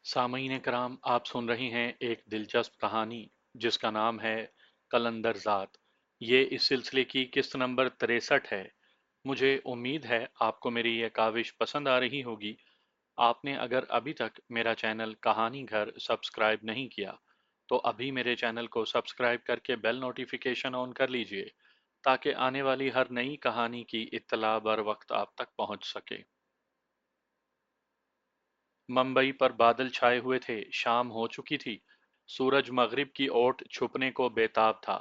सामईन कराम, आप सुन रही हैं एक दिलचस्प कहानी जिसका नाम है कलंदर ज़ात। ये इस सिलसिले की किस्त नंबर 63 है। मुझे उम्मीद है आपको मेरी ये काविश पसंद आ रही होगी। आपने अगर अभी तक मेरा चैनल कहानी घर सब्सक्राइब नहीं किया तो अभी मेरे चैनल को सब्सक्राइब करके बेल नोटिफिकेशन ऑन कर लीजिए ताकि आने वाली हर नई कहानी की इत्तला बर वक्त आप तक पहुंच सके। मुंबई पर बादल छाए हुए थे। शाम हो चुकी थी। सूरज मगरिब की ओट छुपने को बेताब था।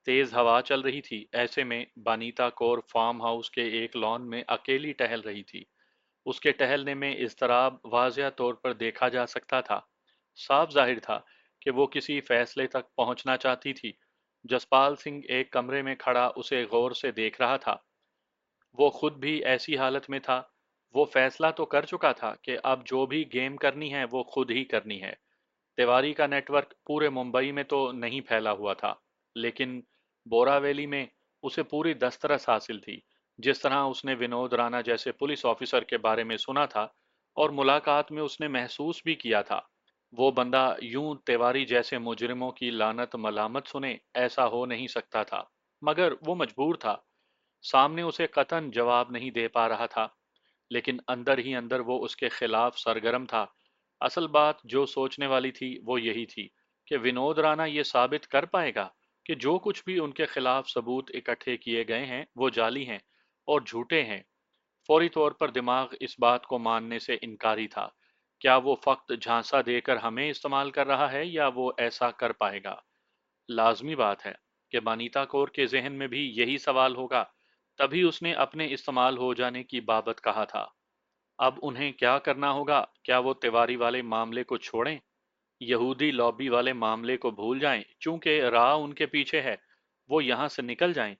तेज हवा चल रही थी। ऐसे में बानीता कौर फार्म हाउस के एक लॉन में अकेली टहल रही थी। उसके टहलने में इज़्तराब वाज़िया तौर पर देखा जा सकता था। साफ जाहिर था कि वो किसी फैसले तक पहुंचना चाहती थी। जसपाल सिंह एक कमरे में खड़ा उसे गौर से देख रहा था। वो खुद भी ऐसी हालत में था। वो फैसला तो कर चुका था कि अब जो भी गेम करनी है वो खुद ही करनी है। तिवारी का नेटवर्क पूरे मुंबई में तो नहीं फैला हुआ था, लेकिन बोरावैली में उसे पूरी दस्तरस हासिल थी। जिस तरह उसने विनोद राणा जैसे पुलिस ऑफिसर के बारे में सुना था और मुलाकात में उसने महसूस भी किया था, वो बंदा यूं तिवारी जैसे मुजरिमों की लानत मलामत सुने, ऐसा हो नहीं सकता था। मगर वो मजबूर था। सामने उसे कतन जवाब नहीं दे पा रहा था, लेकिन अंदर ही अंदर वो उसके खिलाफ सरगर्म था। असल बात जो सोचने वाली थी वो यही थी कि विनोद राणा ये साबित कर पाएगा कि जो कुछ भी उनके खिलाफ सबूत इकट्ठे किए गए हैं वो जाली हैं और झूठे हैं। फौरी तौर पर दिमाग इस बात को मानने से इनकारी था। क्या वो फक्त झांसा देकर हमें इस्तेमाल कर रहा है या वो ऐसा कर पाएगा? लाजमी बात है कि बानीता कौर के जहन में भी यही सवाल होगा। तभी उसने अपने इस्तेमाल हो जाने की बाबत कहा था। अब उन्हें क्या करना होगा? क्या वो तिवारी वाले मामले को छोड़ें? यहूदी लॉबी वाले मामले को भूल जाएं क्योंकि राह उनके पीछे है? वो यहाँ से निकल जाएं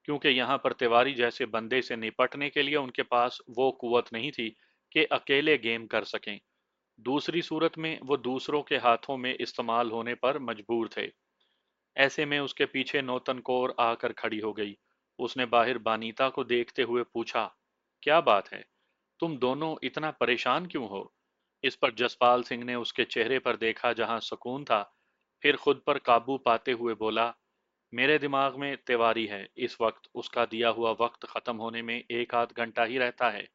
क्योंकि यहाँ पर तिवारी जैसे बंदे से निपटने के लिए उनके पास वो कुव्वत नहीं थी कि अकेले गेम कर सकें। दूसरी सूरत में वो दूसरों के हाथों में इस्तेमाल होने पर मजबूर थे। ऐसे में उसके पीछे नौतन कौर आकर खड़ी हो गई। उसने बाहर बानीता को देखते हुए पूछा, क्या बात है? तुम दोनों इतना परेशान क्यों हो? इस पर जसपाल सिंह ने उसके चेहरे पर देखा जहां सुकून था, फिर खुद पर काबू पाते हुए बोला, मेरे दिमाग में तिवारी है। इस वक्त उसका दिया हुआ वक्त खत्म होने में एक आध घंटा ही रहता है।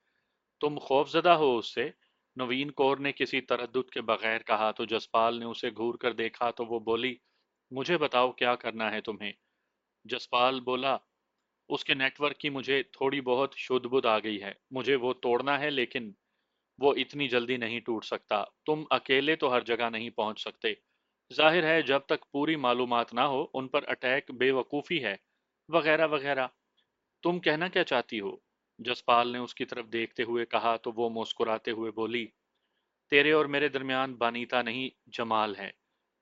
तुम खौफजदा हो उससे? नवीन कौर ने किसी तरद्दुद के बगैर कहा तो जसपाल ने उसे घूर कर देखा तो वो बोली, मुझे बताओ क्या करना है तुम्हें? जसपाल बोला, उसके नेटवर्क की मुझे थोड़ी बहुत शुद्ध बुद्ध आ गई है। मुझे वो तोड़ना है, लेकिन वो इतनी जल्दी नहीं टूट सकता। तुम अकेले तो हर जगह नहीं पहुंच सकते। जाहिर है जब तक पूरी मालूमात ना हो उन पर अटैक बेवकूफ़ी है, वगैरह वगैरह। तुम कहना क्या चाहती हो? जसपाल ने उसकी तरफ देखते हुए कहा तो वो मुस्कुराते हुए बोली, तेरे और मेरे दरमियान बानीता नहीं, जमाल है।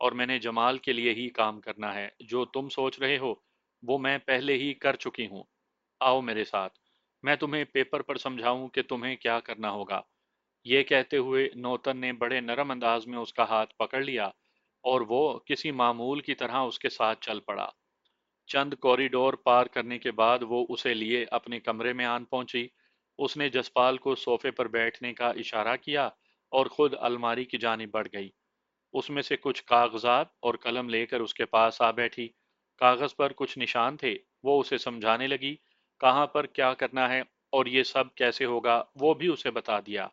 और मैंने जमाल के लिए ही काम करना है। जो तुम सोच रहे हो वो मैं पहले ही कर चुकी हूँ। आओ मेरे साथ, मैं तुम्हें पेपर पर समझाऊं कि तुम्हें क्या करना होगा। ये कहते हुए नौतन ने बड़े नरम अंदाज में उसका हाथ पकड़ लिया और वो किसी मामूल की तरह उसके साथ चल पड़ा। चंद कॉरिडोर पार करने के बाद वो उसे लिए अपने कमरे में आन पहुंची। उसने जसपाल को सोफे पर बैठने का इशारा किया और खुद अलमारी की जानिब बढ़ गई। उसमें से कुछ कागजात और कलम लेकर उसके पास आ बैठी। कागज पर कुछ निशान थे। वो उसे समझाने लगी कहाँ पर क्या करना है और ये सब कैसे होगा वो भी उसे बता दिया।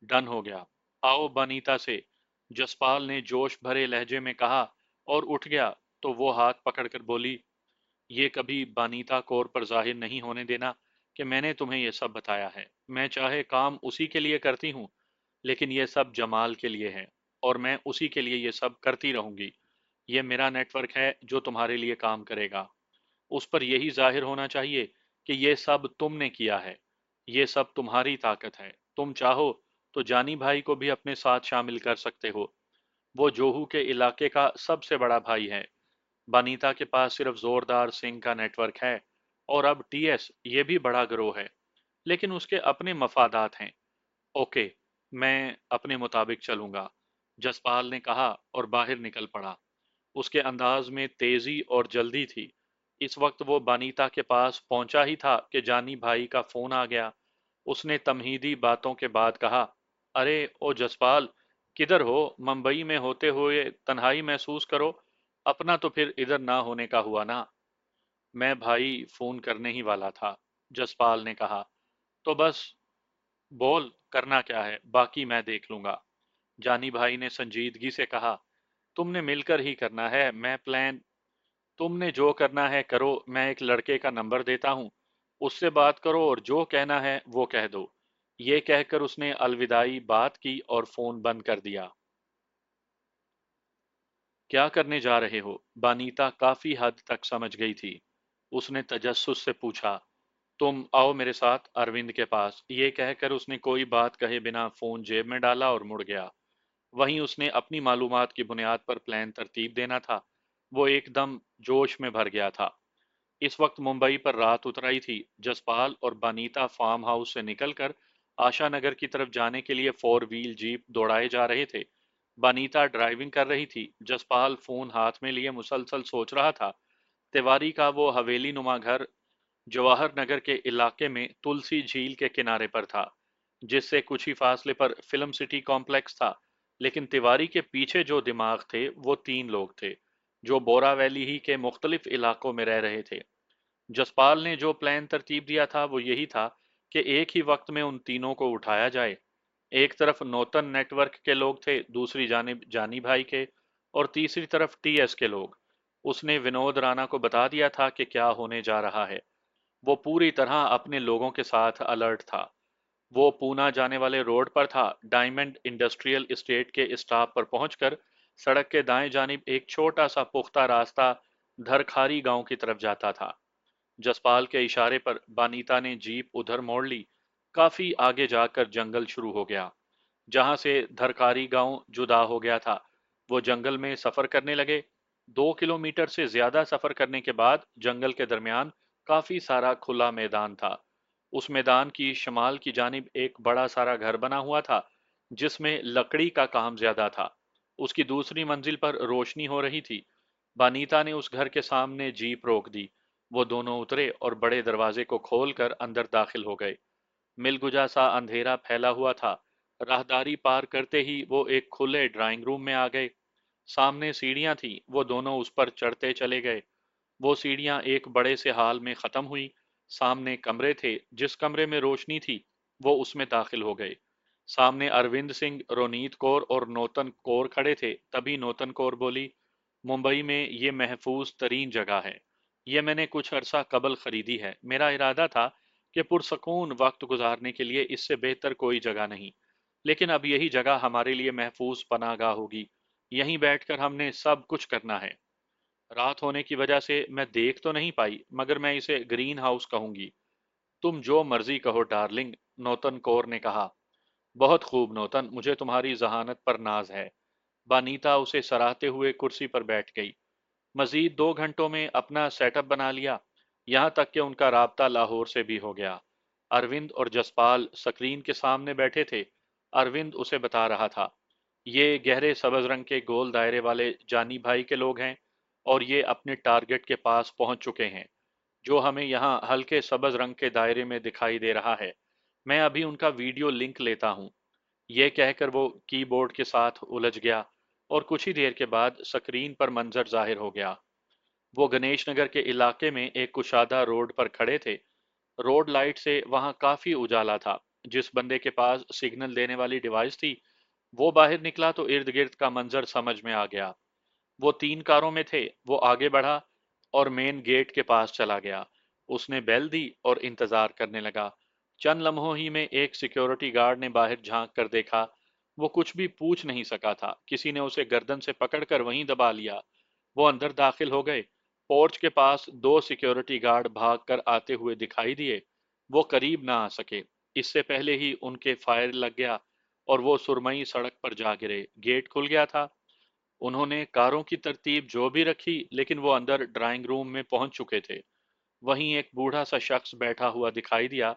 डन हो गया। आओ बनीता से, जसपाल ने जोश भरे लहजे में कहा और उठ गया तो वो हाथ पकड़कर बोली, ये कभी बानीता कौर पर जाहिर नहीं होने देना कि मैंने तुम्हें ये सब बताया है। मैं चाहे काम उसी के लिए करती हूँ, लेकिन ये सब जमाल के लिए है और मैं उसी के लिए ये सब करती रहूंगी। ये मेरा नेटवर्क है जो तुम्हारे लिए काम करेगा। उस पर यही जाहिर होना चाहिए कि ये सब तुमने किया है। ये सब तुम्हारी ताकत है। तुम चाहो तो जानी भाई को भी अपने साथ शामिल कर सकते हो। वो जोहू के इलाके का सबसे बड़ा भाई है। बनीता के पास सिर्फ जोरदार सिंह का नेटवर्क है और अब टीएस ये भी बड़ा गिरोह है, लेकिन उसके अपने मफादात हैं। ओके, मैं अपने मुताबिक चलूंगा, जसपाल ने कहा और बाहर निकल पड़ा। उसके अंदाज में तेजी और जल्दी थी। इस वक्त वो बनीता के पास पहुंचा ही था कि जानी भाई का फोन आ गया। उसने तमहीदी बातों के बाद कहा, अरे ओ जसपाल, किधर हो? मुंबई में होते हुए तन्हाई महसूस करो। अपना तो फिर इधर ना होने का हुआ ना। मैं भाई फोन करने ही वाला था, जसपाल ने कहा। तो बस बोल, करना क्या है, बाकी मैं देख लूंगा। जानी भाई ने संजीदगी से कहा। तुमने मिलकर ही करना है, मैं प्लान। तुमने जो करना है करो, मैं एक लड़के का नंबर देता हूँ, उससे बात करो और जो कहना है वो कह दो। ये कहकर उसने अलविदाई बात की और फोन बंद कर दिया। क्या करने जा रहे हो? बानीता काफी हद तक समझ गई थी। उसने तजस्सुस से पूछा। तुम आओ मेरे साथ अरविंद के पास। ये कहकर उसने कोई बात कहे बिना फोन जेब में डाला और मुड़ गया। वहीं उसने अपनी मालूमात की बुनियाद पर प्लान तरतीब देना था। वो एकदम जोश में भर गया था। इस वक्त मुंबई पर रात उतर आई थी। जसपाल और बानीता फार्म हाउस से निकलकर आशा नगर की तरफ जाने के लिए फोर व्हील जीप दौड़ाए जा रहे थे। बानीता ड्राइविंग कर रही थी। जसपाल फोन हाथ में लिए मुसलसल सोच रहा था। तिवारी का वो हवेली नुमा घर जवाहर नगर के इलाके में तुलसी झील के किनारे पर था, जिससे कुछ ही फासले पर फिल्म सिटी कॉम्प्लेक्स था। लेकिन तिवारी के पीछे जो दिमाग थे वो तीन लोग थे, जो बोरा वैली ही के मुख्तलिफ इलाकों में रह रहे थे। जसपाल ने जो प्लान तरतीब दिया था वो यही था कि एक ही वक्त में उन तीनों को उठाया जाए। एक तरफ नौतन नेटवर्क के लोग थे, दूसरी जानिब जानी भाई के, और तीसरी तरफ टीएस के लोग। उसने विनोद राणा को बता दिया था कि क्या होने जा रहा है। वो पूरी तरह अपने लोगों के साथ अलर्ट था। वो पूना जाने वाले रोड पर था। डायमंड इंडस्ट्रियल एस्टेट के स्टॉप पर पहुंचकर सड़क के दाएं जानिब एक छोटा सा पुख्ता रास्ता धरखारी गांव की तरफ जाता था। जसपाल के इशारे पर बानीता ने जीप उधर मोड़ ली। काफी आगे जाकर जंगल शुरू हो गया, जहां से धरकारी गांव जुदा हो गया था। वो जंगल में सफर करने लगे। 2 किलोमीटर से ज्यादा सफर करने के बाद जंगल के दरमियान काफी सारा खुला मैदान था। उस मैदान की शमाल की जानिब एक बड़ा सारा घर बना हुआ था, जिसमें लकड़ी का काम ज्यादा था। उसकी दूसरी मंजिल पर रोशनी हो रही थी। बानीता ने उस घर के सामने जीप रोक दी। वो दोनों उतरे और बड़े दरवाजे को खोलकर अंदर दाखिल हो गए। मिलगुजा सा अंधेरा फैला हुआ था। राहदारी पार करते ही वो एक खुले ड्राइंग रूम में आ गए। सामने सीढ़ियां थी, वो दोनों उस पर चढ़ते चले गए। वो सीढ़ियां एक बड़े से हाल में खत्म हुई। सामने कमरे थे। जिस कमरे में रोशनी थी वो उसमें दाखिल हो गए। सामने अरविंद सिंह, रोनीत कौर और नौतन कौर खड़े थे। तभी नौतन कौर बोली, मुंबई में ये महफूज तरीन जगह है। ये मैंने कुछ अरसा कबल खरीदी है। मेरा इरादा था कि पुरसकून वक्त गुजारने के लिए इससे बेहतर कोई जगह नहीं। लेकिन अब यही जगह हमारे लिए महफूज पनाहगाह होगी। यहीं बैठकर हमने सब कुछ करना है। रात होने की वजह से मैं देख तो नहीं पाई, मगर मैं इसे ग्रीन हाउस कहूंगी। तुम जो मर्जी कहो डार्लिंग, नौतन कौर ने कहा। बहुत खूब नौतन, मुझे तुम्हारी जहानत पर नाज है। बानीता उसे सराहते हुए कुर्सी पर बैठ गई। मजीद 2 घंटों में अपना सेटअप बना लिया। यहाँ तक कि उनका राबता लाहौर से भी हो गया। अरविंद और जसपाल स्क्रीन के सामने बैठे थे। अरविंद उसे बता रहा था, ये गहरे सब्ज रंग के गोल दायरे वाले जानी भाई के लोग हैं, और ये अपने टारगेट के पास पहुंच चुके हैं, जो हमें यहाँ हल्के सब्ज रंग के दायरे में दिखाई दे रहा है। मैं अभी उनका वीडियो लिंक लेता हूँ। ये कहकर वो कीबोर्ड के साथ उलझ गया, और कुछ ही देर के बाद स्क्रीन पर मंजर जाहिर हो गया। वो गणेश नगर के इलाके में एक कुशादा रोड पर खड़े थे। रोड लाइट से वहां काफी उजाला था। जिस बंदे के पास सिग्नल देने वाली डिवाइस थी वो बाहर निकला तो इर्द गिर्द का मंजर समझ में आ गया। वो 3 कारों में थे। वो आगे बढ़ा और मेन गेट के पास चला गया। उसने बेल दी और इंतजार करने लगा। चंद लम्हों ही में एक सिक्योरिटी गार्ड ने बाहर झांक कर देखा। वो कुछ भी पूछ नहीं सका था। किसी ने उसे गर्दन से पकड़कर वहीं दबा लिया। वो अंदर दाखिल हो गए। पोर्च के पास 2 सिक्योरिटी गार्ड भागकर आते हुए दिखाई दिए। वो करीब ना आ सके, इससे पहले ही उनके फायर लग गया और वो सुरमई सड़क पर जा गिरे। गेट खुल गया था। उन्होंने कारों की तरतीब जो भी रखी, लेकिन वो अंदर ड्राइंग रूम में पहुंच चुके थे। वहीं एक बूढ़ा सा शख्स बैठा हुआ दिखाई दिया।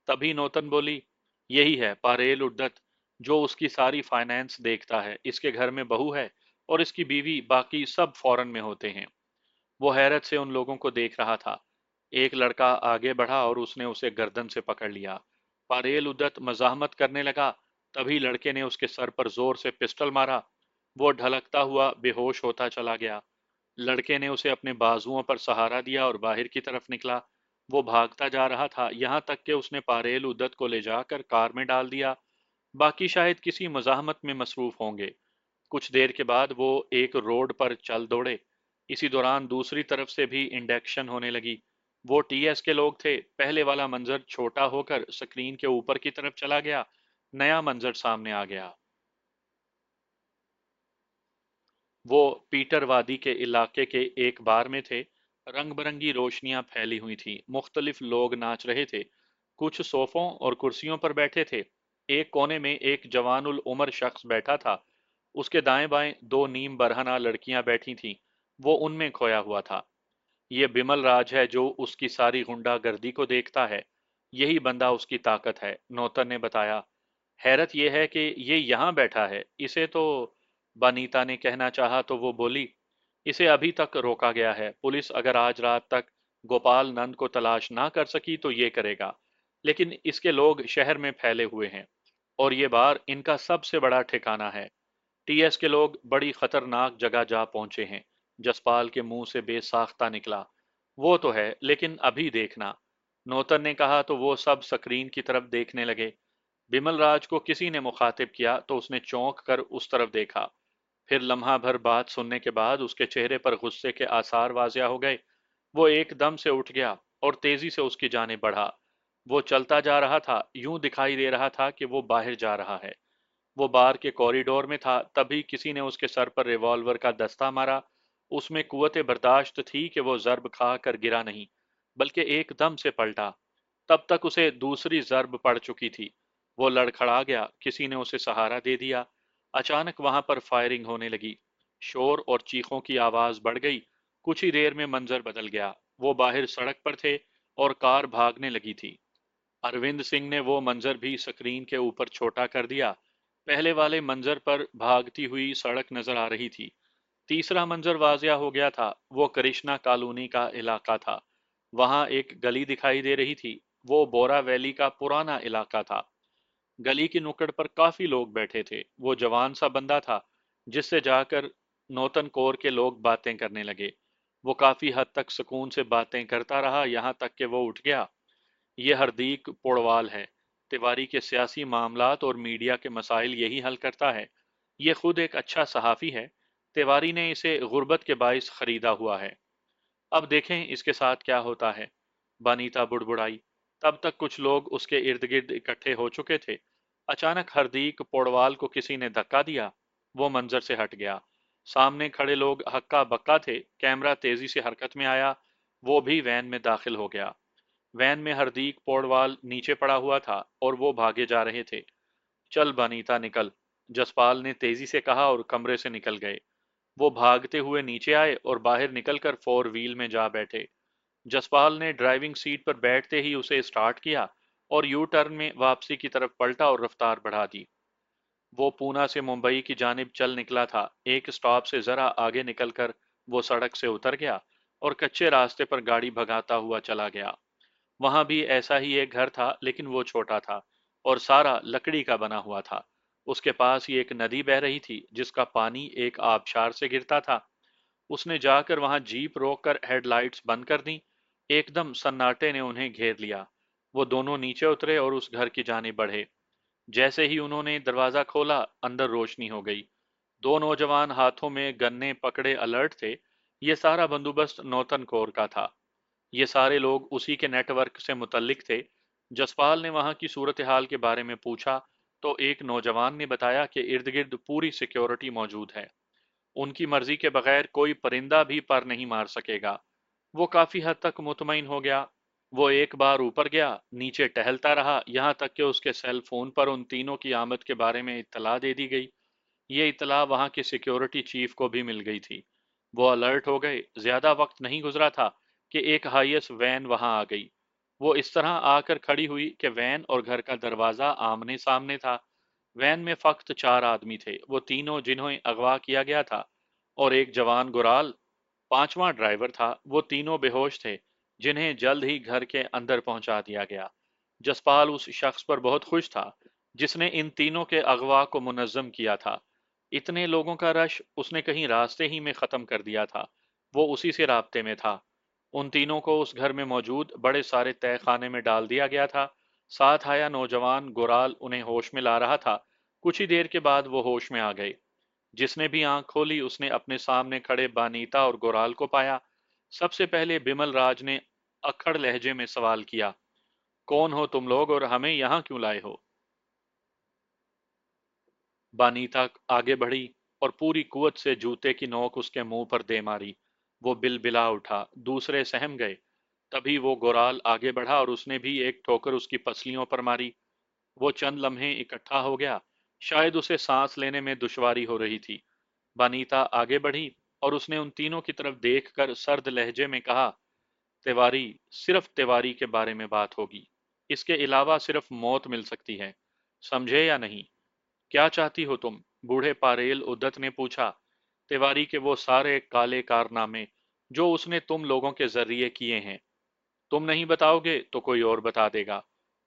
तभी नौतन बोली, यही है पारेल उड्डत, जो उसकी सारी फाइनेंस देखता है। इसके घर में बहू है और इसकी बीवी, बाकी सब फॉरेन में होते हैं। वो हैरत से उन लोगों को देख रहा था। एक लड़का आगे बढ़ा और उसने उसे गर्दन से पकड़ लिया। पारेल उद्दत मजाहमत करने लगा, तभी लड़के ने उसके सर पर जोर से पिस्टल मारा। वो ढलकता हुआ बेहोश होता चला गया। लड़के ने उसे अपने बाजुओं पर सहारा दिया और बाहर की तरफ निकला। वो भागता जा रहा था, यहाँ तक कि उसने पारेल उद्दत को ले जाकर कार में डाल दिया। बाकी शायद किसी मज़ाहमत में मसरूफ होंगे। कुछ देर के बाद वो एक रोड पर चल दौड़े। इसी दौरान दूसरी तरफ से भी इंडक्शन होने लगी। वो टीएस के लोग थे। पहले वाला मंजर छोटा होकर स्क्रीन के ऊपर की तरफ चला गया। नया मंजर सामने आ गया। वो पीटर वादी के इलाके के एक बार में थे। रंग बिरंगी रोशनियां फैली हुई थी, मुख्तलिफ लोग नाच रहे थे। कुछ सोफों और कुर्सियों पर बैठे थे। एक कोने में एक जवानुल उमर शख्स बैठा था। उसके दाएं बाएं दो नीम बरहना लड़कियां बैठी थीं। वो उनमें खोया हुआ था। ये बिमल राज है जो उसकी सारी गुंडागर्दी को देखता है। यही बंदा उसकी ताकत है, नौतर ने बताया। हैरत यह है कि ये यहाँ बैठा है। इसे तो, बनीता ने कहना चाहा तो वो बोली, इसे अभी तक रोका गया है। पुलिस अगर आज रात तक गोपाल नंद को तलाश ना कर सकी तो ये करेगा। लेकिन इसके लोग शहर में फैले हुए हैं और ये बार इनका सबसे बड़ा ठिकाना है। टीएस के लोग बड़ी खतरनाक जगह जा पहुंचे हैं। जसपाल के मुंह से बेसाख्ता निकला। वो तो है, लेकिन अभी देखना। नौतर ने कहा तो वो सब स्क्रीन की तरफ देखने लगे। बिमल राज को किसी ने मुखातिब किया तो उसने चौंक कर उस तरफ देखा। फिर लम्हा भर बात सुनने के बाद उसके चेहरे पर गुस्से के आसार वाजिया हो गए। वो एकदम से उठ गया और तेजी से उसकी जाने बढ़ा। वो चलता जा रहा था, यूं दिखाई दे रहा था कि वो बाहर जा रहा है। वो बार के कॉरिडोर में था, तभी किसी ने उसके सर पर रिवॉल्वर का दस्ता मारा। उसमें कुव्वत बर्दाश्त थी कि वो जर्ब खा कर गिरा नहीं, बल्कि एकदम से पलटा। तब तक उसे दूसरी जर्ब पड़ चुकी थी। वो लड़खड़ा गया, किसी ने उसे सहारा दे दिया। अचानक वहां पर फायरिंग होने लगी। शोर और चीखों की आवाज बढ़ गई। कुछ ही देर में मंजर बदल गया। वो बाहर सड़क पर थे और कार भागने लगी थी। अरविंद सिंह ने वो मंजर भी स्क्रीन के ऊपर छोटा कर दिया। पहले वाले मंजर पर भागती हुई सड़क नजर आ रही थी। तीसरा मंजर वाजिया हो गया था। वो कृष्णा कॉलोनी का इलाका था। वहां एक गली दिखाई दे रही थी। वो बोरा वैली का पुराना इलाका था। गली की नुक्कड़ पर काफी लोग बैठे थे। वो जवान सा बंदा था जिससे जाकर नौतन कोर के लोग बातें करने लगे। वो काफी हद तक सुकून से बातें करता रहा, यहाँ तक कि वो उठ गया। ये हरदीक पोड़वाल है। तिवारी के सियासी मामलात और मीडिया के मसाइल यही हल करता है। ये खुद एक अच्छा सहाफ़ी है। तिवारी ने इसे गुर्बत के बाइस खरीदा हुआ है। अब देखें इसके साथ क्या होता है। बानीता बुड़बुड़ाई। तब तक कुछ लोग उसके इर्द गिर्द इकट्ठे हो चुके थे। अचानक हरदीक पोड़वाल को किसी ने धक्का दिया। वो मंजर से हट गया। सामने खड़े लोग हक्का बक्का थे। कैमरा तेजी से हरकत में आया। वो भी वैन में दाखिल हो गया। वैन में हरदीक पौड़वाल नीचे पड़ा हुआ था और वो भागे जा रहे थे। चल बनीता निकल, जसपाल ने तेजी से कहा और कमरे से निकल गए। वो भागते हुए नीचे आए और बाहर निकलकर फोर व्हील में जा बैठे। जसपाल ने ड्राइविंग सीट पर बैठते ही उसे स्टार्ट किया और यू टर्न में वापसी की तरफ पलटा और रफ्तार बढ़ा दी। वो पूना से मुंबई की जानिब चल निकला था। एक स्टॉप से जरा आगे निकलकर वो सड़क से उतर गया और कच्चे रास्ते पर गाड़ी भगाता हुआ चला गया। वहां भी ऐसा ही एक घर था, लेकिन वो छोटा था और सारा लकड़ी का बना हुआ था। उसके पास ही एक नदी बह रही थी जिसका पानी एक आबशार से गिरता था। उसने जाकर वहां जीप रोककर हेडलाइट्स बंद कर दी। एकदम सन्नाटे ने उन्हें घेर लिया। वो दोनों नीचे उतरे और उस घर की जानिब बढ़े। जैसे ही उन्होंने दरवाजा खोला, अंदर रोशनी हो गई। दो नौजवान हाथों में गन्ने पकड़े अलर्ट थे। ये सारा बंदोबस्त नौतन कौर का था। ये सारे लोग उसी के नेटवर्क से मुतल्लिक थे। जसपाल ने वहां की सूरत हाल के बारे में पूछा तो एक नौजवान ने बताया कि इर्द गिर्द पूरी सिक्योरिटी मौजूद है। उनकी मर्जी के बगैर कोई परिंदा भी पर नहीं मार सकेगा। वो काफी हद तक मुतमईन हो गया। वो एक बार ऊपर गया, नीचे टहलता रहा, यहाँ तक कि उसके सेल फोन पर उन तीनों की आमद के बारे में इत्तला दे दी गई। ये इत्तला वहां के सिक्योरिटी चीफ को भी मिल गई थी। वो अलर्ट हो गए। ज्यादा वक्त नहीं गुजरा था कि एक हाईएस वैन वहां आ गई। वो इस तरह आकर खड़ी हुई कि वैन और घर का दरवाजा आमने सामने था। वैन में फक्त चार आदमी थे, वो तीनों जिन्हें अगवा किया गया था, और एक जवान गुराल, पांचवा ड्राइवर था। वो तीनों बेहोश थे, जिन्हें जल्द ही घर के अंदर पहुंचा दिया गया। जसपाल उस शख्स पर बहुत खुश था। जिसने इन तीनों के अगवा को मुनज़्ज़म किया था। इतने लोगों का रश उसने कहीं रास्ते ही में ख़त्म कर दिया था। वो उसी से राब्ते में था। उन तीनों को उस घर में मौजूद बड़े सारे तय खाने में डाल दिया गया था। साथ आया नौजवान गोराल उन्हें होश में ला रहा था। कुछ ही देर के बाद वो होश में आ गए। जिसने भी आंख खोली उसने अपने सामने खड़े बानीता और गोराल को पाया। सबसे पहले बिमल राज ने अक्खड़ लहजे में सवाल किया, कौन हो तुम लोग और हमें यहाँ क्यों लाए हो? बानीता आगे बढ़ी और पूरी कुवत से जूते की नोक उसके मुंह पर दे मारी। वो बिलबिला उठा। दूसरे सहम गए। तभी वो गोराल आगे बढ़ा और उसने भी एक ठोकर उसकी पसलियों पर मारी। वो चंद लम्हे इकट्ठा हो गया। शायद उसे सांस लेने में दुश्वारी हो रही थी। बानीता आगे बढ़ी और उसने उन तीनों की तरफ देखकर सर्द लहजे में कहा, तिवारी, सिर्फ तिवारी के बारे में बात होगी। इसके अलावा सिर्फ मौत मिल सकती है। समझे या नहीं? क्या चाहती हो तुम? बूढ़े पारेल उद्दत ने पूछा। तिवारी के वो सारे काले कारनामे जो उसने तुम लोगों के जरिए किए हैं। तुम नहीं बताओगे तो कोई और बता देगा।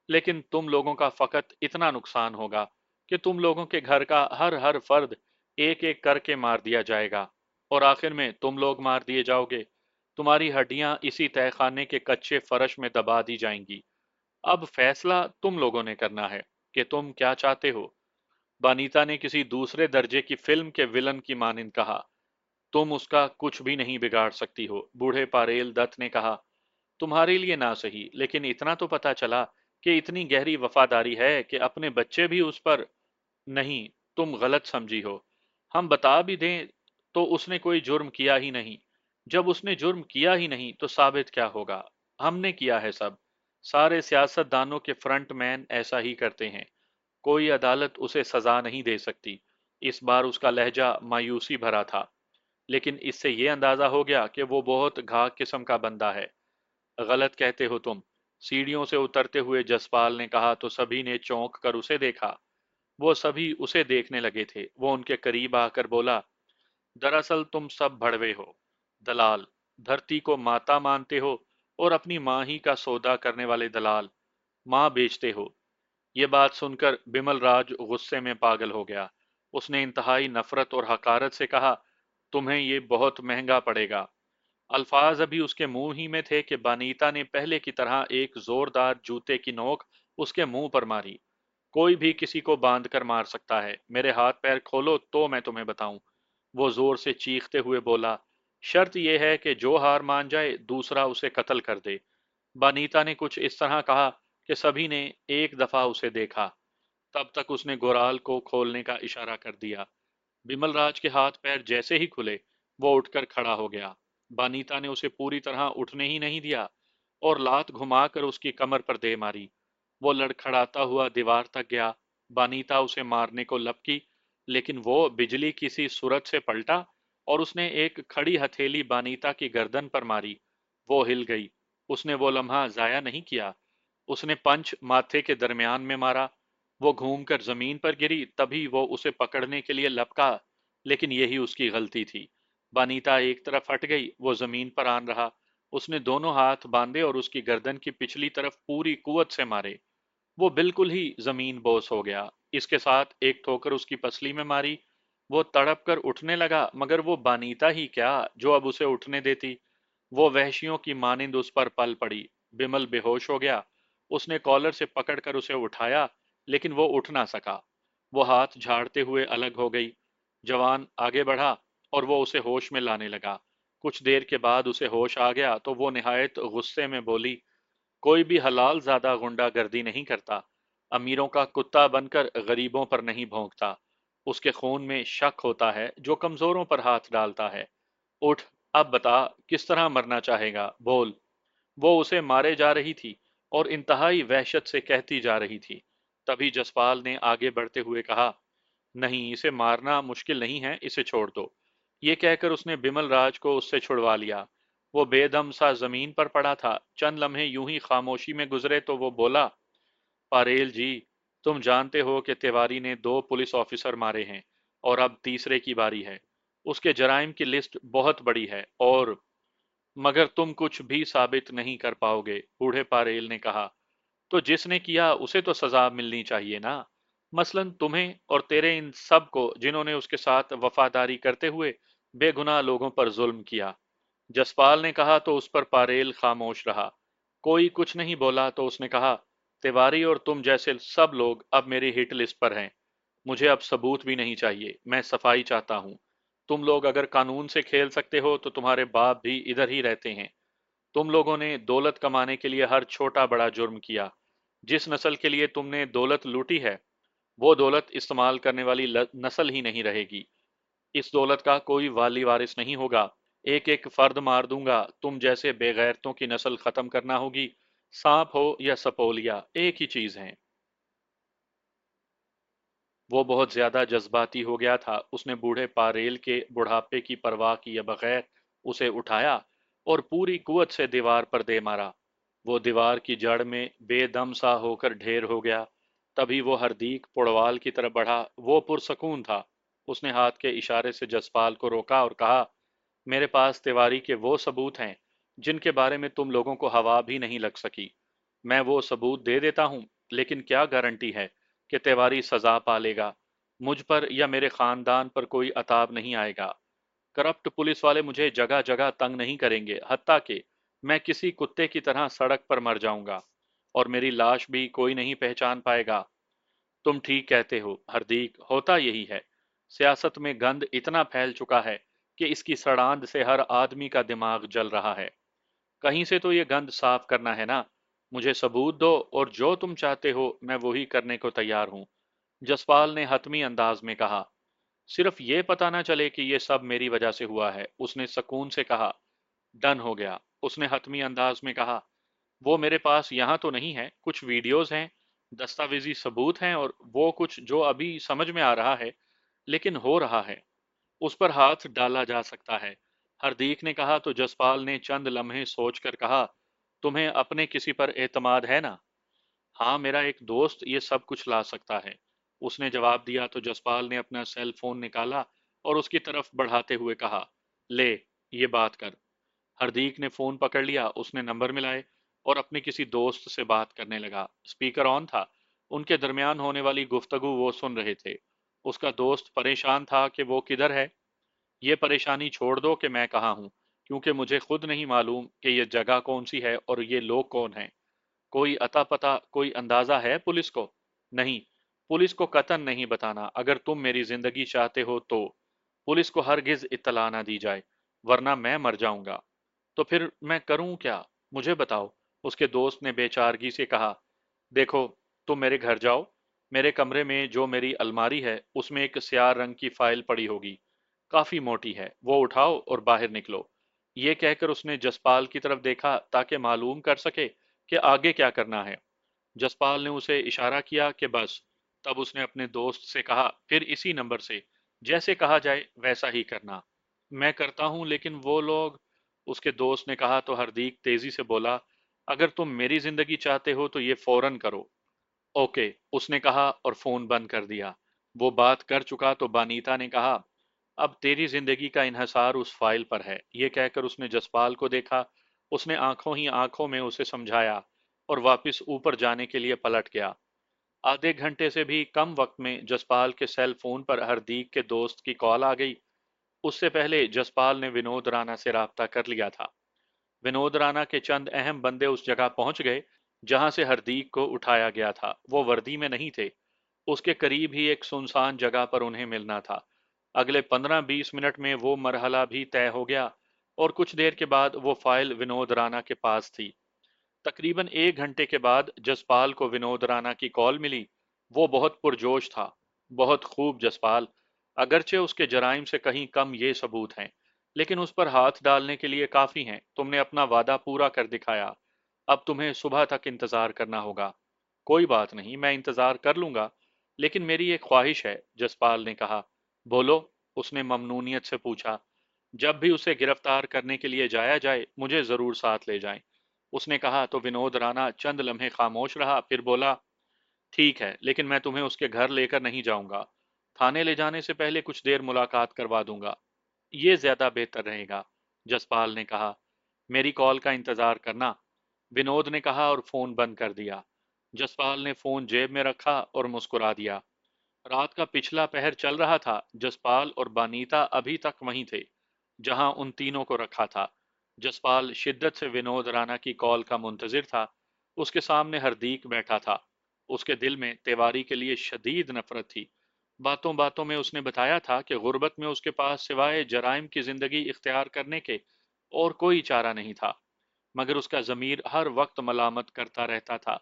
लेकिन तुम लोगों का फकत इतना नुकसान होगा कि तुम लोगों के घर का हर हर फर्द एक एक करके मार दिया जाएगा और आखिर में तुम लोग मार दिए जाओगे। तुम्हारी हड्डियां इसी तहखाने के कच्चे फर्श में दबा दी जाएंगी। अब फैसला तुम लोगों ने करना है कि तुम क्या चाहते हो। बानीता ने किसी दूसरे दर्जे की फिल्म के विलन की मानिंद कहा। तुम उसका कुछ भी नहीं बिगाड़ सकती हो। बूढ़े पारेल दत्त ने कहा। तुम्हारे लिए ना सही, लेकिन इतना तो पता चला कि इतनी गहरी वफादारी है कि अपने बच्चे भी उस पर। नहीं, तुम गलत समझी हो। हम बता भी दें तो उसने कोई जुर्म किया ही नहीं। जब उसने जुर्म किया ही नहीं तो साबित क्या होगा? हमने किया है सब। सारे सियासतदानों के फ्रंट मैन ऐसा ही करते हैं। कोई अदालत उसे सजा नहीं दे सकती। इस बार उसका लहजा मायूसी भरा था, लेकिन इससे ये अंदाजा हो गया कि वो बहुत घाक किस्म का बंदा है। गलत कहते हो तुम। सीढ़ियों से उतरते हुए जसपाल ने कहा तो सभी ने चौंक कर उसे देखा। वो सभी उसे देखने लगे थे। वो उनके करीब आकर बोला, दरअसल तुम सब भड़वे हो, दलाल, धरती को माता मानते हो और अपनी माँ ही का सौदा करने वाले दलाल, माँ बेचते हो। ये बात सुनकर बिमल राज गुस्से में पागल हो गया। उसने इंतहाई नफरत और हकारत से कहा, तुम्हें ये बहुत महंगा पड़ेगा। अल्फाज अभी उसके मुंह ही में थे कि बानीता ने पहले की तरह एक जोरदार जूते की नोक उसके मुंह पर मारी। कोई भी किसी को बांध कर मार सकता है। मेरे हाथ पैर खोलो तो मैं तुम्हें बताऊं। वो जोर से चीखते हुए बोला, शर्त यह है कि जो हार मान जाए दूसरा उसे कत्ल कर दे। बानीता ने कुछ इस तरह कहा कि सभी ने एक दफा उसे देखा। तब तक उसने गोराल को खोलने का इशारा कर दिया। बिमल राज के हाथ पैर जैसे ही खुले, वो उठकर खड़ा हो गया। बानीता ने उसे पूरी तरह उठने ही नहीं दिया और लात घुमाकर उसकी कमर पर दे मारी। वो लड़खड़ाता हुआ दीवार तक गया। बानीता उसे मारने को लपकी, लेकिन वो बिजली किसी सूरत से पलटा और उसने एक खड़ी हथेली बानीता की गर्दन पर मारी। वो हिल गई। उसने वो लम्हा जाया नहीं किया। उसने पंच माथे के दरमियान में मारा। वो घूमकर जमीन पर गिरी। तभी वो उसे पकड़ने के लिए लपका, लेकिन यही उसकी गलती थी। बानीता एक तरफ हट गई। वो जमीन पर आन रहा। उसने दोनों हाथ बांधे और उसकी गर्दन की पिछली तरफ पूरी कुवत से मारे। वो बिल्कुल ही जमीन बोस हो गया। इसके साथ एक ठोकर उसकी पसली में मारी। वो तड़प कर उठने लगा, मगर वो बानीता ही क्या जो अब उसे उठने देती। वो वहशियों की मानिंद उस पर पल पड़ी। बिमल बेहोश हो गया। उसने कॉलर से पकड़कर उसे उठाया, लेकिन वो उठ ना सका। वो हाथ झाड़ते हुए अलग हो गई। जवान आगे बढ़ा और वो उसे होश में लाने लगा। कुछ देर के बाद उसे होश आ गया तो वो निहायत गुस्से में बोली, कोई भी हलाल ज्यादा गुंडागर्दी नहीं करता। अमीरों का कुत्ता बनकर गरीबों पर नहीं भौंकता। उसके खून में शक होता है जो कमजोरों पर हाथ डालता है। उठ, अब बता, किस तरह मरना चाहेगा, बोल। वो उसे मारे जा रही थी और इंतहाई वहशत से कहती जा रही थी। तभी जसपाल ने आगे बढ़ते हुए कहा, नहीं, इसे मारना मुश्किल नहीं है, इसे छोड़ दो। ये कहकर उसने बिमल राज को उससे छुड़वा लिया। वो बेदम सा जमीन पर पड़ा था। चंद लम्हे यूं ही खामोशी में गुजरे तो वो बोला, पारेल जी, तुम जानते हो कि तिवारी ने 2 पुलिस ऑफिसर मारे हैं और अब तीसरे की बारी है। उसके जराइम की लिस्ट बहुत बड़ी है और मगर तुम कुछ भी साबित नहीं कर पाओगे, बूढ़े पारेल ने कहा। तो जिसने किया उसे तो सजा मिलनी चाहिए ना। मसलन तुम्हें और तेरे इन सब को जिन्होंने उसके साथ वफादारी करते हुए बेगुनाह लोगों पर जुल्म किया। जसपाल ने कहा तो उस पर पारेल खामोश रहा। कोई कुछ नहीं बोला तो उसने कहा, तिवारी और तुम जैसे सब लोग अब मेरी हिट लिस्ट पर हैं। मुझे अब सबूत भी नहीं चाहिए, मैं सफाई चाहता हूं। तुम लोग अगर कानून से खेल सकते हो तो तुम्हारे बाप भी इधर ही रहते हैं। तुम लोगों ने दौलत कमाने के लिए हर छोटा बड़ा जुर्म किया। जिस नस्ल के लिए तुमने दौलत लूटी है, वो दौलत इस्तेमाल करने वाली नस्ल ही नहीं रहेगी। इस दौलत का कोई वाली वारिस नहीं होगा। एक एक फर्द मार दूंगा। तुम जैसे बेगैरतों की नस्ल खत्म करना होगी। सांप हो या सपोलिया, एक ही चीज है। वो बहुत ज्यादा जज्बाती हो गया था। उसने बूढ़े पारेल के बुढ़ापे की परवाह किए बगैर उसे उठाया और पूरी कुवत से दीवार पर दे मारा। वो दीवार की जड़ में बेदम सा होकर ढेर हो गया। तभी वो हरदीक पुड़वाल की तरफ बढ़ा। वो पुरसकून था। उसने हाथ के इशारे से जसपाल को रोका और कहा, मेरे पास तिवारी के वो सबूत हैं जिनके बारे में तुम लोगों को हवा भी नहीं लग सकी। मैं वो सबूत दे देता हूं, लेकिन क्या गारंटी है कि तिवारी सजा पा लेगा। मुझ पर या मेरे खानदान पर कोई अताब नहीं आएगा। करप्ट पुलिस वाले मुझे जगह जगह तंग नहीं करेंगे, हत्ता कि मैं किसी कुत्ते की तरह सड़क पर मर जाऊंगा और मेरी लाश भी कोई नहीं पहचान पाएगा। तुम ठीक कहते हो हरदीक, होता यही है। सियासत में गंद इतना फैल चुका है कि इसकी सड़ांध से हर आदमी का दिमाग जल रहा है। कहीं से तो ये गंद साफ करना है ना। मुझे सबूत दो और जो तुम चाहते हो मैं वही करने को तैयार हूं। जसपाल ने हतमी अंदाज में कहा। सिर्फ ये पता ना चले कि ये सब मेरी वजह से हुआ है, उसने सुकून से कहा। डन हो गया, उसने हतमी अंदाज में कहा। वो मेरे पास यहाँ तो नहीं है, कुछ वीडियोस हैं, दस्तावेजी सबूत हैं और वो कुछ जो अभी समझ में आ रहा है, लेकिन हो रहा है। उस पर हाथ डाला जा सकता है। हरदीक ने कहा तो जसपाल ने चंद लम्हे सोचकर कहा, तुम्हें अपने किसी पर एतमाद है ना? हाँ, मेरा एक दोस्त ये सब कुछ ला सकता है, उसने जवाब दिया तो जसपाल ने अपना सेल फोन निकाला और उसकी तरफ बढ़ाते हुए कहा, ले, ये बात कर। हरदीक ने फोन पकड़ लिया। उसने नंबर मिलाए और अपने किसी दोस्त से बात करने लगा। स्पीकर ऑन था। उनके दरमियान होने वाली गुफ्तगू वो सुन रहे थे। उसका दोस्त परेशान था कि वो किधर है। ये परेशानी छोड़ दो कि मैं कहाँ हूँ, क्योंकि मुझे खुद नहीं मालूम कि ये जगह कौन सी है और ये लोग कौन हैं। कोई अता पता, कोई अंदाजा है पुलिस को? नहीं, पुलिस को कतन नहीं बताना। अगर तुम मेरी जिंदगी चाहते हो तो पुलिस को हरगिज इत्तला ना दी जाए, वरना मैं मर जाऊंगा। तो फिर मैं करूं क्या? मुझे बताओ, उसके दोस्त ने बेचारगी से कहा। देखो, तुम मेरे घर जाओ। मेरे कमरे में जो मेरी अलमारी है उसमें एक स्याह रंग की फाइल पड़ी होगी, काफी मोटी है, वो उठाओ और बाहर निकलो। ये कहकर उसने जसपाल की तरफ देखा ताकि मालूम कर सके कि आगे क्या करना है। जसपाल ने उसे इशारा किया कि बस। तब उसने अपने दोस्त से कहा, फिर इसी नंबर से जैसे कहा जाए वैसा ही करना। मैं करता हूं, लेकिन वो लोग, उसके दोस्त ने कहा तो हरदीक तेजी से बोला, अगर तुम मेरी जिंदगी चाहते हो तो ये फौरन करो। ओके, उसने कहा और फोन बंद कर दिया। वो बात कर चुका तो बानीता ने कहा, अब तेरी जिंदगी का इन्हसार उस फाइल पर है। ये कहकर उसने जसपाल को देखा। उसने आंखों ही आंखों में उसे समझाया और वापस ऊपर जाने के लिए पलट गया। आधे घंटे से भी कम वक्त में जसपाल के सेल फोन पर हरदीक के दोस्त की कॉल आ गई। उससे पहले जसपाल ने विनोद राणा से राब्ता कर लिया था। विनोद राणा के चंद अहम बंदे उस जगह पहुंच गए जहां से हरदीक को उठाया गया था। वो वर्दी में नहीं थे। उसके करीब ही एक सुनसान जगह पर उन्हें मिलना था। अगले 15-20 मिनट में वो मरहला भी तय हो गया और कुछ देर के बाद वो फाइल विनोद राणा के पास थी। तकरीबन 1 घंटे के बाद जसपाल को विनोद राणा की कॉल मिली। वो बहुत पुरजोश था। बहुत खूब जसपाल, अगरचे उसके जराइम से कहीं कम ये सबूत हैं, लेकिन उस पर हाथ डालने के लिए काफी हैं। तुमने अपना वादा पूरा कर दिखाया। अब तुम्हें सुबह तक इंतजार करना होगा। कोई बात नहीं, मैं इंतजार कर लूंगा, लेकिन मेरी एक ख्वाहिश है, जसपाल ने कहा। बोलो, उसने ममनूनियत से पूछा। जब भी उसे गिरफ्तार करने के लिए जाया जाए मुझे जरूर साथ ले जाएं। उसने कहा तो विनोद राणा चंद लम्हे खामोश रहा, फिर बोला, ठीक है, लेकिन मैं तुम्हें उसके घर लेकर नहीं जाऊंगा। थाने ले जाने से पहले कुछ देर मुलाकात करवा दूंगा। ये ज्यादा बेहतर रहेगा, जसपाल ने कहा। मेरी कॉल का इंतजार करना, विनोद ने कहा और फोन बंद कर दिया। जसपाल ने फोन जेब में रखा और मुस्कुरा दिया। رات کا پچھلا پہر چل رہا تھا۔ جسپال اور بانیتا ابھی تک وہیں تھے جہاں ان تینوں کو رکھا تھا۔ جسپال شدت سے ونود رانا کی کال کا منتظر تھا۔ اس کے سامنے ہردیک بیٹھا تھا۔ اس کے دل میں تیواری کے لیے شدید نفرت تھی۔ باتوں باتوں میں اس نے بتایا تھا کہ غربت میں اس کے پاس سوائے جرائم کی زندگی اختیار کرنے کے اور کوئی چارہ نہیں تھا، مگر اس کا ضمیر ہر وقت ملامت کرتا رہتا تھا۔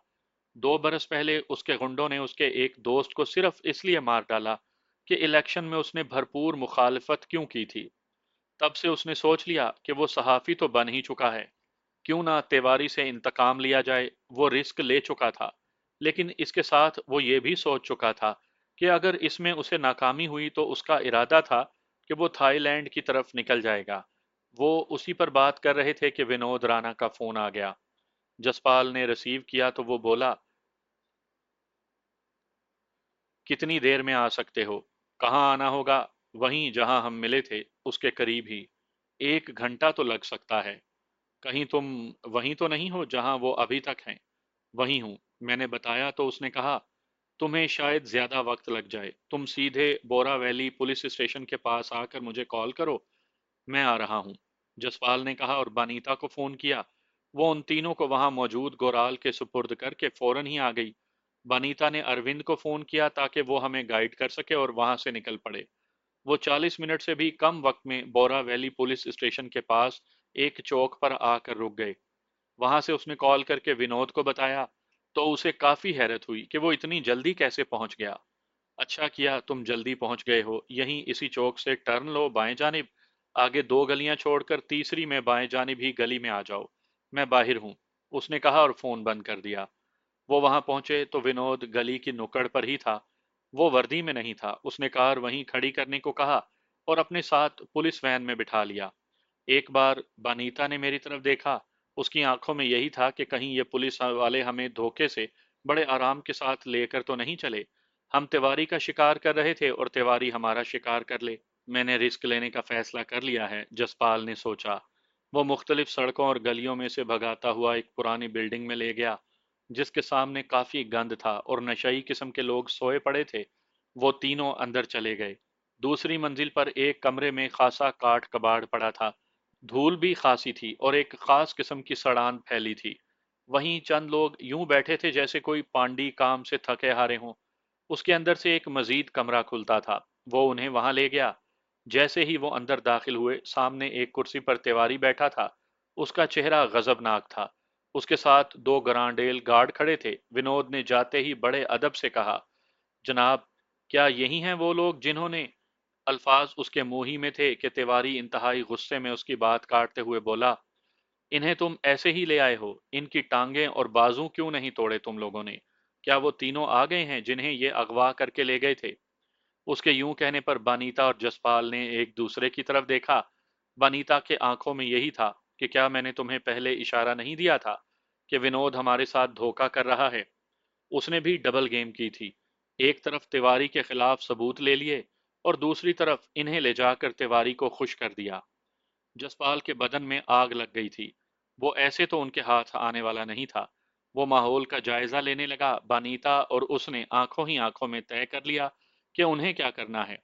2 برس پہلے اس کے غنڈوں نے اس کے ایک دوست کو صرف اس لیے مار ڈالا کہ الیکشن میں اس نے بھرپور مخالفت کیوں کی تھی۔ تب سے اس نے سوچ لیا کہ وہ صحافی تو بن ہی چکا ہے، کیوں نہ تیواری سے انتقام لیا جائے۔ وہ رسک لے چکا تھا، لیکن اس کے ساتھ وہ یہ بھی سوچ چکا تھا کہ اگر اس میں اسے ناکامی ہوئی تو اس کا ارادہ تھا کہ وہ تھائی لینڈ کی طرف نکل جائے گا۔ وہ اسی پر بات کر رہے تھے کہ ونود رانا کا فون آ گیا۔ جسپال نے ریسیو کیا تو وہ بولا، کتنی دیر میں آ سکتے ہو؟ کہاں آنا ہوگا؟ وہیں جہاں ہم ملے تھے اس کے قریب ہی۔ 1 گھنٹہ تو لگ سکتا ہے۔ کہیں تم وہیں تو نہیں ہو جہاں وہ ابھی تک ہیں؟ وہیں ہوں، میں نے بتایا تو اس نے کہا تمہیں شاید زیادہ وقت لگ جائے، تم سیدھے بورا ویلی پولیس اسٹیشن کے پاس آ کر مجھے کال کرو، میں آ رہا ہوں۔ جسپال نے کہا اور بانیتا کو فون کیا۔ وہ ان تینوں کو وہاں موجود گورال کے سپرد کر کے فوراً ہی آ گئی۔ بانیتا نے اروند کو فون کیا تاکہ وہ ہمیں گائیڈ کر سکے اور وہاں سے نکل پڑے۔ وہ 40 منٹ سے بھی کم وقت میں بورا ویلی پولیس اسٹیشن کے پاس ایک چوک پر آ کر رک گئے۔ وہاں سے اس نے کال کر کے ونود کو بتایا تو اسے کافی حیرت ہوئی کہ وہ اتنی جلدی کیسے پہنچ گیا۔ اچھا کیا تم جلدی پہنچ گئے ہو، یہیں اسی چوک سے ٹرن لو بائیں جانب، آگے 2 گلیاں چھوڑ کر تیسری میں بائیں جانب ہی گلی میں آ جاؤ، میں باہر ہوں، اس نے کہا اور فون بند کر دیا۔ وہ وہاں پہنچے تو ونود گلی کی نکڑ پر ہی تھا۔ وہ وردی میں نہیں تھا۔ اس نے کار وہیں کھڑی کرنے کو کہا اور اپنے ساتھ پولیس وین میں بٹھا لیا۔ ایک بار بانیتا نے میری طرف دیکھا، اس کی آنکھوں میں یہی تھا کہ کہیں یہ پولیس والے ہمیں دھوکے سے بڑے آرام کے ساتھ لے کر تو نہیں چلے، ہم تیواری کا شکار کر رہے تھے اور تیواری ہمارا شکار کر لے۔ میں نے رسک لینے کا فیصلہ کر لیا ہے، جسپال نے سوچا۔ وہ مختلف سڑکوں اور گلیوں میں سے بھگاتا ہوا ایک پرانی بلڈنگ میں لے گیا جس کے سامنے کافی گند تھا اور نشئی قسم کے لوگ سوئے پڑے تھے۔ وہ تینوں اندر چلے گئے۔ دوسری منزل پر ایک کمرے میں خاصا کاٹ کباڑ پڑا تھا، دھول بھی خاصی تھی اور ایک خاص قسم کی سڑان پھیلی تھی۔ وہیں چند لوگ یوں بیٹھے تھے جیسے کوئی پانڈی کام سے تھکے ہارے ہوں۔ اس کے اندر سے ایک مزید کمرہ کھلتا تھا، وہ انہیں وہاں لے گیا۔ جیسے ہی وہ اندر داخل ہوئے، سامنے ایک کرسی پر تیواری بیٹھا تھا۔ اس کا چہرہ غضبناک تھا۔ اس کے ساتھ 2 گرانڈیل گارڈ کھڑے تھے۔ ونود نے جاتے ہی بڑے ادب سے کہا، جناب، کیا یہی ہیں وہ لوگ جنہوں نے… الفاظ اس کے منہ ہی میں تھے کہ تیواری انتہائی غصے میں اس کی بات کاٹتے ہوئے بولا، انہیں تم ایسے ہی لے آئے ہو؟ ان کی ٹانگیں اور بازو کیوں نہیں توڑے تم لوگوں نے؟ کیا وہ تینوں آ گئے ہیں جنہیں یہ اغوا کر کے لے گئے تھے؟ اس کے یوں کہنے پر بانیتا اور جسپال نے ایک دوسرے کی طرف دیکھا۔ بانیتا کے آنکھوں میں یہی تھا کہ کیا میں نے تمہیں پہلے اشارہ نہیں دیا تھا کہ ونود ہمارے ساتھ دھوکہ کر رہا ہے؟ اس نے بھی ڈبل گیم کی تھی، ایک طرف تیواری کے خلاف ثبوت لے لیے اور دوسری طرف انہیں لے جا کر تیواری کو خوش کر دیا۔ جسپال کے بدن میں آگ لگ گئی تھی۔ وہ ایسے تو ان کے ہاتھ آنے والا نہیں تھا۔ وہ ماحول کا جائزہ لینے لگا۔ بانیتا اور اس نے آنکھوں ہی آنکھوں میں طے کر لیا کہ انہیں کیا کرنا ہے۔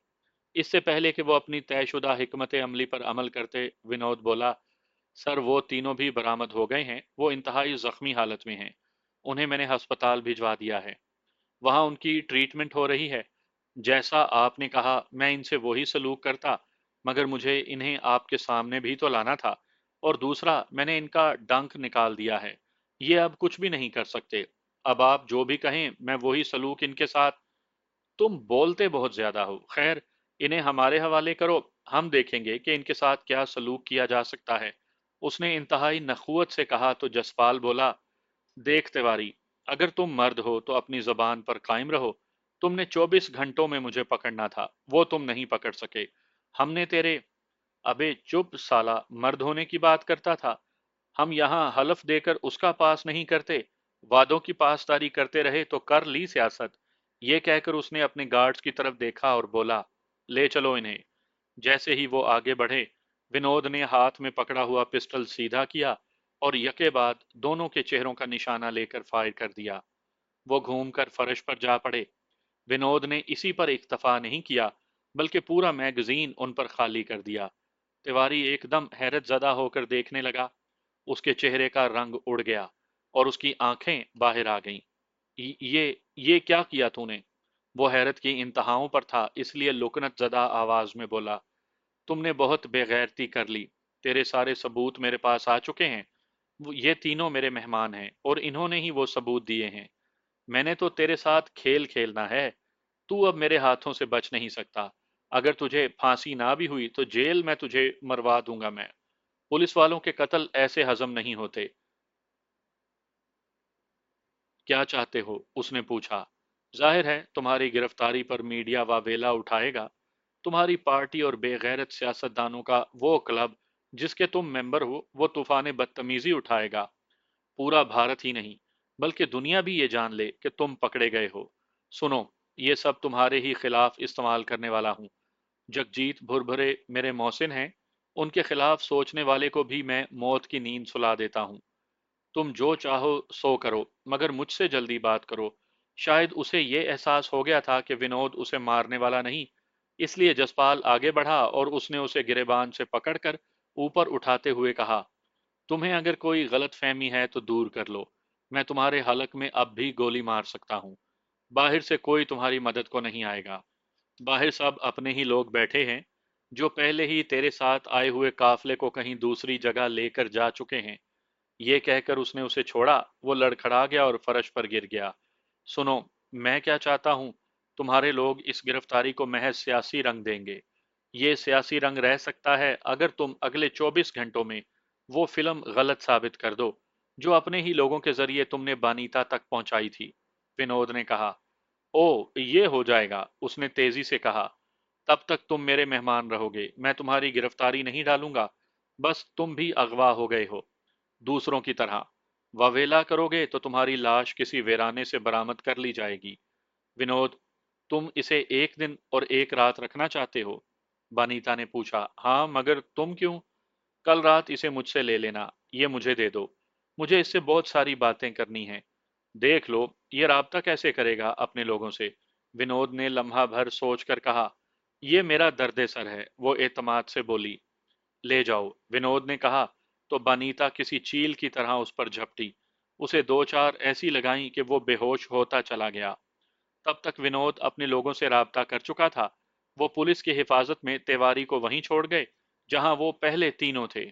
اس سے پہلے کہ وہ اپنی طے شدہ حکمت عملی پر عمل کرتے، ونود بولا، سر وہ تینوں بھی برآمد ہو گئے ہیں، وہ انتہائی زخمی حالت میں ہیں، انہیں میں نے ہسپتال بھجوا دیا ہے، وہاں ان کی ٹریٹمنٹ ہو رہی ہے۔ جیسا آپ نے کہا میں ان سے وہی سلوک کرتا، مگر مجھے انہیں آپ کے سامنے بھی تو لانا تھا، اور دوسرا میں نے ان کا ڈنک نکال دیا ہے، یہ اب کچھ بھی نہیں کر سکتے۔ اب آپ جو بھی کہیں میں وہی سلوک ان کے ساتھ… تم بولتے بہت زیادہ ہو، خیر انہیں ہمارے حوالے کرو، ہم دیکھیں گے کہ ان کے ساتھ کیا سلوک کیا جا سکتا ہے، اس نے انتہائی نخوت سے کہا تو جسپال بولا، دیکھ تیواری، اگر تم مرد ہو تو اپنی زبان پر قائم رہو، تم نے 24 گھنٹوں میں مجھے پکڑنا تھا، وہ تم نہیں پکڑ سکے، ہم نے تیرے… ابے چپ سالا، مرد ہونے کی بات کرتا تھا، ہم یہاں حلف دے کر اس کا پاس نہیں کرتے، وعدوں کی پاسداری کرتے رہے تو کر لی سیاست۔ یہ کہہ کر اس نے اپنے گارڈز کی طرف دیکھا اور بولا، لے چلو انہیں۔ جیسے ہی وہ آگے بڑھے، ونود نے ہاتھ میں پکڑا ہوا پسٹل سیدھا کیا اور یکے بعد دونوں کے چہروں کا نشانہ لے کر فائر کر دیا۔ وہ گھوم کر فرش پر جا پڑے۔ विनोद ने इसी पर इक्तफा नहीं किया, बल्कि पूरा मैगजीन उन पर खाली कर दिया। तिवारी एकदम हैरत ज़दा होकर देखने लगा। उसके चेहरे का रंग उड़ गया और उसकी आंखें बाहर आ गईं। ये क्या किया तूने? वो हैरत की इंतहाओं पर था, इसलिए लुकनत ज़दा आवाज में बोला, तुमने बहुत बेगैरती कर ली। तेरे सारे सबूत मेरे पास आ चुके हैं। ये तीनों मेरे मेहमान हैं और इन्होंने ही वो सबूत दिए हैं। मैंने तो तेरे साथ खेल खेलना है। तू अब मेरे हाथों से बच नहीं सकता। अगर तुझे फांसी ना भी हुई तो जेल में तुझे मरवा दूंगा मैं। पुलिस वालों के कत्ल ऐसे हजम नहीं होते। क्या चाहते हो? उसने पूछा। जाहिर है तुम्हारी गिरफ्तारी पर मीडिया वावेला उठाएगा। तुम्हारी पार्टी और बेगैरत सियासतदानों का वो क्लब जिसके तुम मेंबर हो वो तूफान बदतमीजी उठाएगा। पूरा भारत ही नहीं बल्कि दुनिया भी ये जान ले कि तुम पकड़े गए हो। सुनो, ये सब तुम्हारे ही खिलाफ इस्तेमाल करने वाला हूँ। जगजीत भुरभुरे मेरे मोहसिन हैं। उनके खिलाफ सोचने वाले को भी मैं मौत की नींद सुला देता हूँ। तुम जो चाहो सो करो, मगर मुझसे जल्दी बात करो। शायद उसे ये एहसास हो गया था कि विनोद उसे मारने वाला नहीं, इसलिए जसपाल आगे बढ़ा और उसने उसे गिरेबान से पकड़कर ऊपर उठाते हुए कहा, तुम्हें अगर कोई गलत फहमी है तो दूर कर लो। मैं तुम्हारे हलक में अब भी गोली मार सकता हूँ। बाहर से कोई तुम्हारी मदद को नहीं आएगा। बाहर सब अपने ही लोग बैठे हैं, जो पहले ही तेरे साथ आए हुए काफले को कहीं दूसरी जगह लेकर जा चुके हैं। ये कहकर उसने उसे छोड़ा। वो लड़खड़ा गया और फर्श पर गिर गया। सुनो, मैं क्या चाहता हूँ। तुम्हारे लोग इस गिरफ्तारी को महज सियासी रंग देंगे। ये सियासी रंग रह सकता है अगर तुम अगले 24 घंटों में वो फिल्म गलत साबित कर दो जो अपने ही लोगों के जरिए तुमने बानीता तक पहुंचाई थी। विनोद ने कहा। ओ, ये हो जाएगा, उसने तेजी से कहा। तब तक तुम मेरे मेहमान रहोगे। मैं तुम्हारी गिरफ्तारी नहीं डालूंगा। बस तुम भी अगवा हो गए हो, दूसरों की तरह। वावेला करोगे तो तुम्हारी लाश किसी वीराने से बरामद कर ली जाएगी। विनोद, तुम इसे एक दिन और एक रात रखना चाहते हो? बानीता ने पूछा। हाँ, मगर तुम क्यों? कल रात इसे मुझसे ले लेना। ये मुझे दे दो। मुझे इससे बहुत सारी बातें करनी हैं। देख लो, ये राब्ता कैसे करेगा अपने लोगों से? विनोद ने लम्हा भर सोच कर कहा। ये मेरा दर्द सर है, वो एतमाद से बोली। ले जाओ, विनोद ने कहा। तो बनीता किसी चील की तरह उस पर झपटी। उसे दो चार ऐसी लगाई कि वो बेहोश होता चला गया। तब तक विनोद अपने लोगों से राब्ता कर चुका था। वो पुलिस की हिफाजत में तिवारी को वहीं छोड़ गए जहां वो पहले तीनों थे।